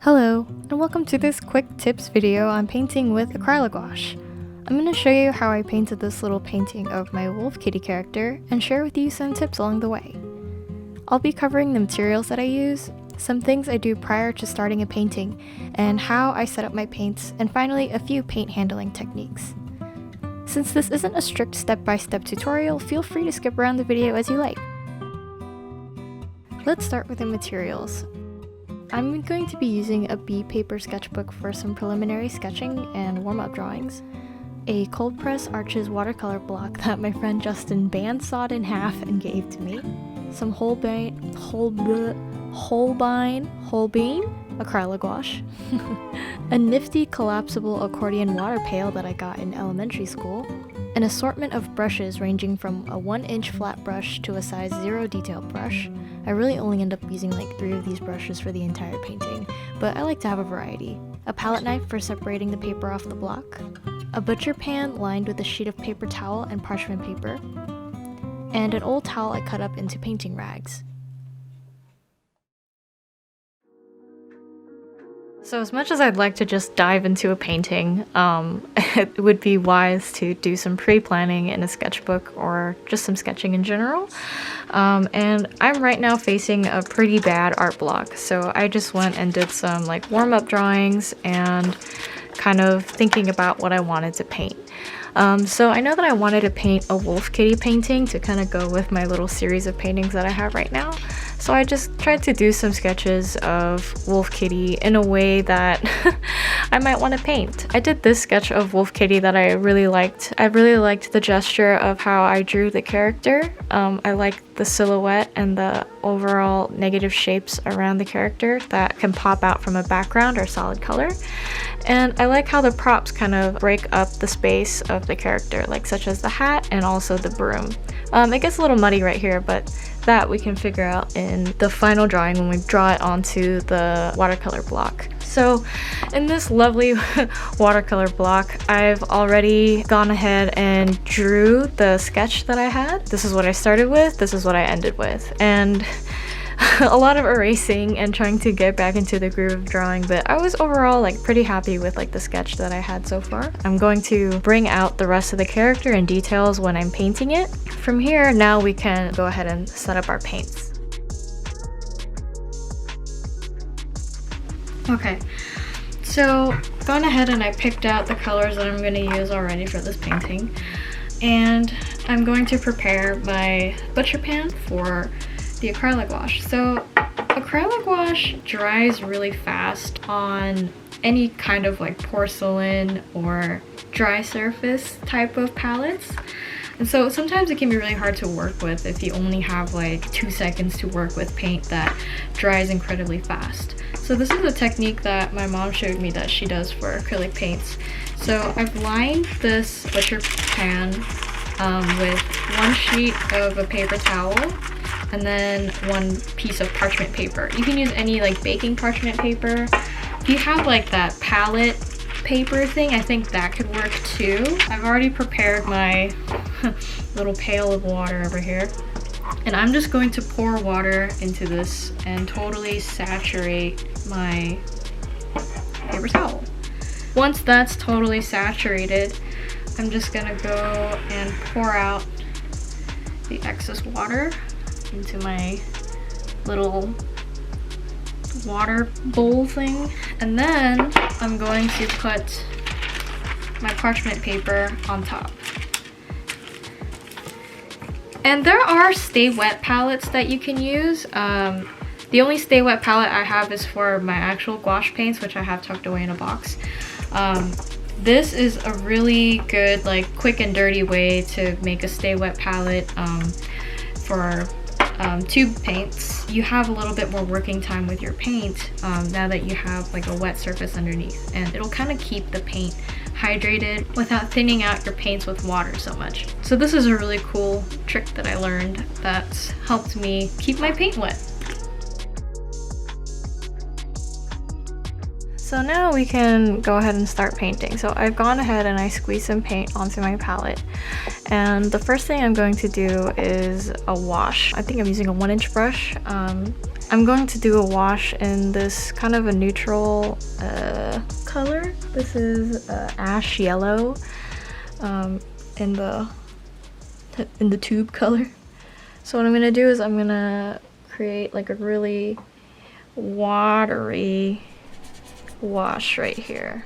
Hello, and welcome to this quick tips video on painting with Acrylic Gouache. I'm going to show you how I painted this little painting of my wolf kitty character and share with you some tips along the way. I'll be covering the materials that I use, some things I do prior to starting a painting, and how I set up my paints, and finally a few paint handling techniques. Since this isn't a strict step-by-step tutorial, feel free to skip around the video as you like. Let's start with the materials. I'm going to be using a B paper sketchbook for some preliminary sketching and warm-up drawings, a cold press Arches watercolor block that my friend Justin bandsawed in half and gave to me, some Holbein Acryla Gouache, a nifty collapsible accordion water pail that I got in elementary school, an assortment of brushes ranging from a 1-inch flat brush to a size 0 detail brush. I really only end up using like 3 of these brushes for the entire painting, but I like to have a variety. A palette knife for separating the paper off the block, a butcher pan lined with a sheet of paper towel and parchment paper, and an old towel I cut up into painting rags. So as much as I'd like to just dive into a painting, it would be wise to do some pre-planning in a sketchbook or just some sketching in general. And I'm right now facing a pretty bad art block, so I just went and did some like warm-up drawings and kind of thinking about what I wanted to paint. So I know that I wanted to paint a wolf kitty painting to kind of go with my little series of paintings that I have right now. So I just tried to do some sketches of wolf kitty in a way that I might want to paint. I did this sketch of wolf kitty that I really liked. I really liked the gesture of how I drew the character. I liked the silhouette and the overall negative shapes around the character that can pop out from a background or solid color. And I like how the props kind of break up the space of the character, like such as the hat and also the broom. It gets a little muddy right here, but that we can figure out in the final drawing when we draw it onto the watercolor block. So in this lovely watercolor block, I've already gone ahead and drew the sketch that I had. This is what I started with, this is what I ended with. And a lot of erasing and trying to get back into the groove of drawing, but I was overall like pretty happy with like the sketch that I had so far. I'm going to bring out the rest of the character and details when I'm painting it. From here, now we can go ahead and set up our paints. Okay, so gone ahead and I picked out the colors that I'm going to use already for this painting, and I'm going to prepare my butcher pan for the acrylic wash. So acrylic wash dries really fast on any kind of like porcelain or dry surface type of palettes. And so sometimes it can be really hard to work with if you only have like 2 seconds to work with paint that dries incredibly fast. So this is a technique that my mom showed me that she does for acrylic paints. So I've lined this butcher pan with 1 sheet of a paper towel and then 1 piece of parchment paper. You can use any like baking parchment paper. If you have like that palette paper thing, I think that could work too. I've already prepared my little pail of water over here, and I'm just going to pour water into this and totally saturate my paper towel. Once that's totally saturated, I'm just gonna go and pour out the excess water into my little water bowl thing, and then I'm going to put my parchment paper on top. And there are stay wet palettes that you can use. The only stay wet palette I have is for my actual gouache paints, which I have tucked away in a box. This is a really good like quick and dirty way to make a stay wet palette for tube paints. You have a little bit more working time with your paint now that you have like a wet surface underneath, and it'll kind of keep the paint hydrated without thinning out your paints with water so much. So this is a really cool trick that I learned that's helped me keep my paint wet. So now we can go ahead and start painting. So I've gone ahead and I squeezed some paint onto my palette, and the first thing I'm going to do is a wash. I think I'm using a 1-inch brush. I'm going to do a wash in this kind of a neutral color. This is ash yellow in the tube color. So what I'm gonna do is I'm gonna create like a really watery wash right here.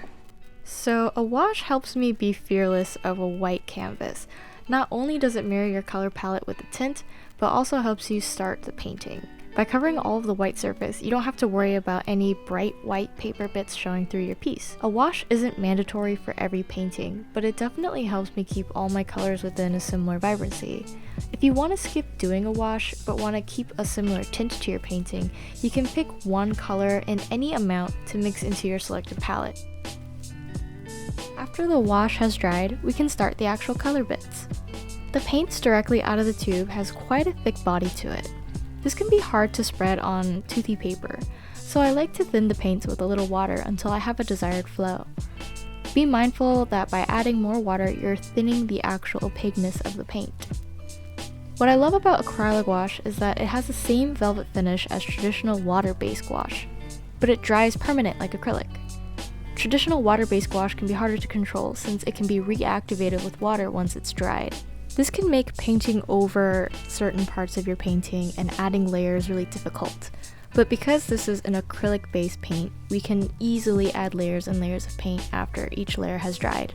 So a wash helps me be fearless of a white canvas. Not only does it mirror your color palette with the tint, but also helps you start the painting. By covering all of the white surface, you don't have to worry about any bright white paper bits showing through your piece. A wash isn't mandatory for every painting, but it definitely helps me keep all my colors within a similar vibrancy. If you want to skip doing a wash, but want to keep a similar tint to your painting, you can pick one color in any amount to mix into your selected palette. After the wash has dried, we can start the actual color bits. The paints directly out of the tube has quite a thick body to it. This can be hard to spread on toothy paper, so I like to thin the paints with a little water until I have a desired flow. Be mindful that by adding more water, you're thinning the actual opaqueness of the paint. What I love about Acrylic Wash is that it has the same velvet finish as traditional water-based gouache, but it dries permanent like acrylic. Traditional water-based gouache can be harder to control since it can be reactivated with water once it's dried. This can make painting over certain parts of your painting and adding layers really difficult. But because this is an acrylic-based paint, we can easily add layers and layers of paint after each layer has dried.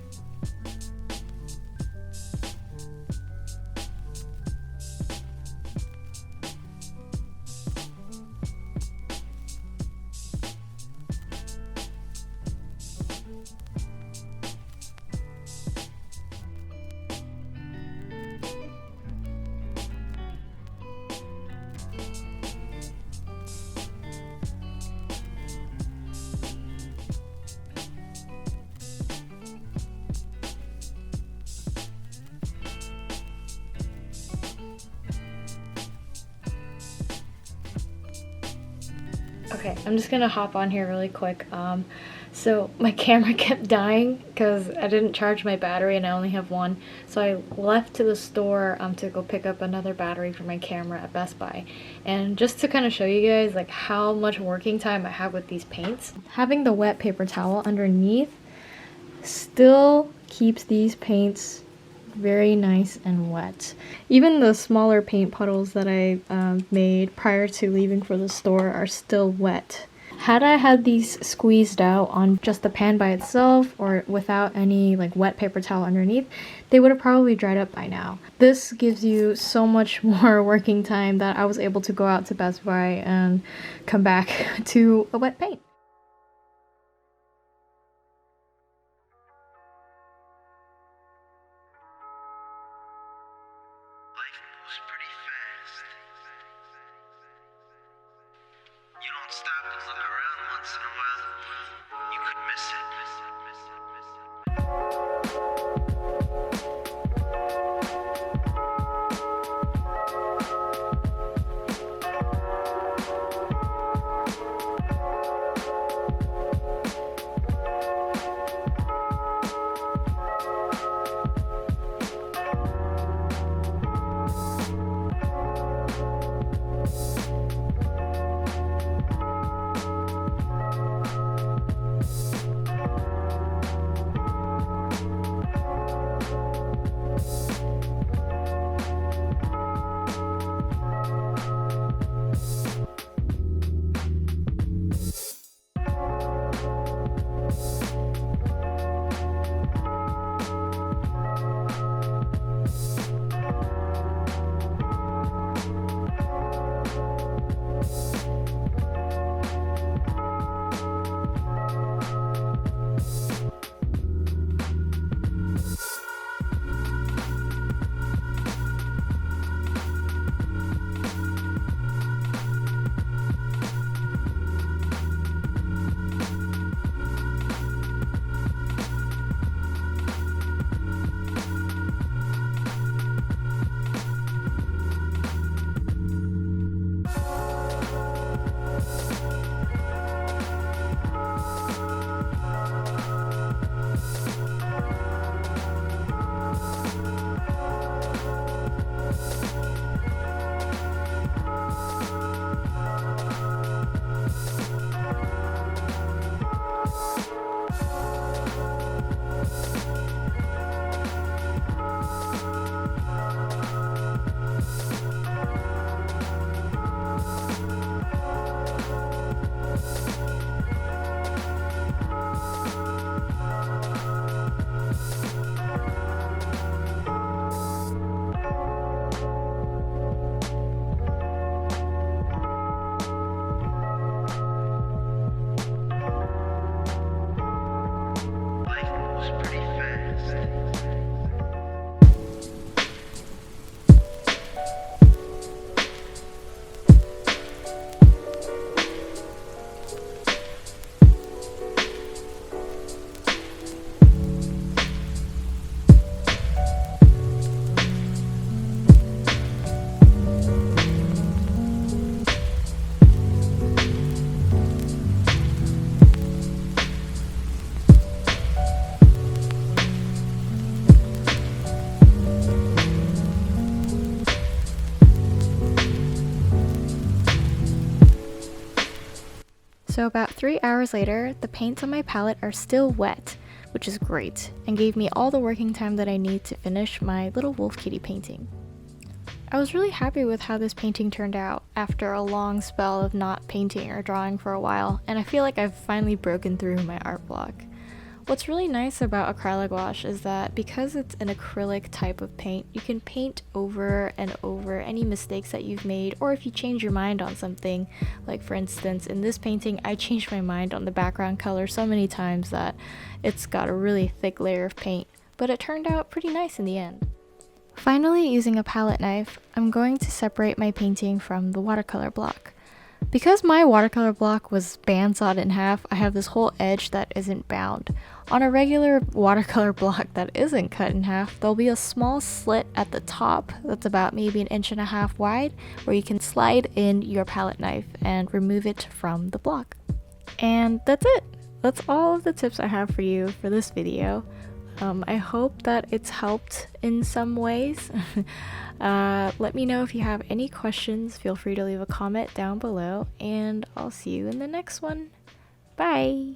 Okay, I'm just gonna hop on here really quick. So my camera kept dying because I didn't charge my battery and I only have one. So I left to the store to go pick up another battery for my camera at Best Buy. And just to kind of show you guys like how much working time I have with these paints, having the wet paper towel underneath still keeps these paints very nice and wet. Even the smaller paint puddles that I made prior to leaving for the store are still wet. Had I had these squeezed out on just the pan by itself or without any like wet paper towel underneath, they would have probably dried up by now. This gives you so much more working time that I was able to go out to Best Buy and come back to a wet paint. You don't stop and look around once in a while, you could miss it. So about 3 hours later, the paints on my palette are still wet, which is great, and gave me all the working time that I need to finish my little wolf kitty painting. I was really happy with how this painting turned out after a long spell of not painting or drawing for a while, and I feel like I've finally broken through my art block. What's really nice about Acrylic Wash is that because it's an acrylic type of paint, you can paint over and over any mistakes that you've made, or if you change your mind on something. Like for instance, in this painting, I changed my mind on the background color so many times that it's got a really thick layer of paint, but it turned out pretty nice in the end. Finally, using a palette knife, I'm going to separate my painting from the watercolor block. Because my watercolor block was bandsawed in half, I have this whole edge that isn't bound. On a regular watercolor block that isn't cut in half, there'll be a small slit at the top that's about maybe 1.5 inches wide, where you can slide in your palette knife and remove it from the block. And that's it! That's all of the tips I have for you for this video. I hope that it's helped in some ways. Let me know if you have any questions. Feel free to leave a comment down below, and I'll see you in the next one. Bye!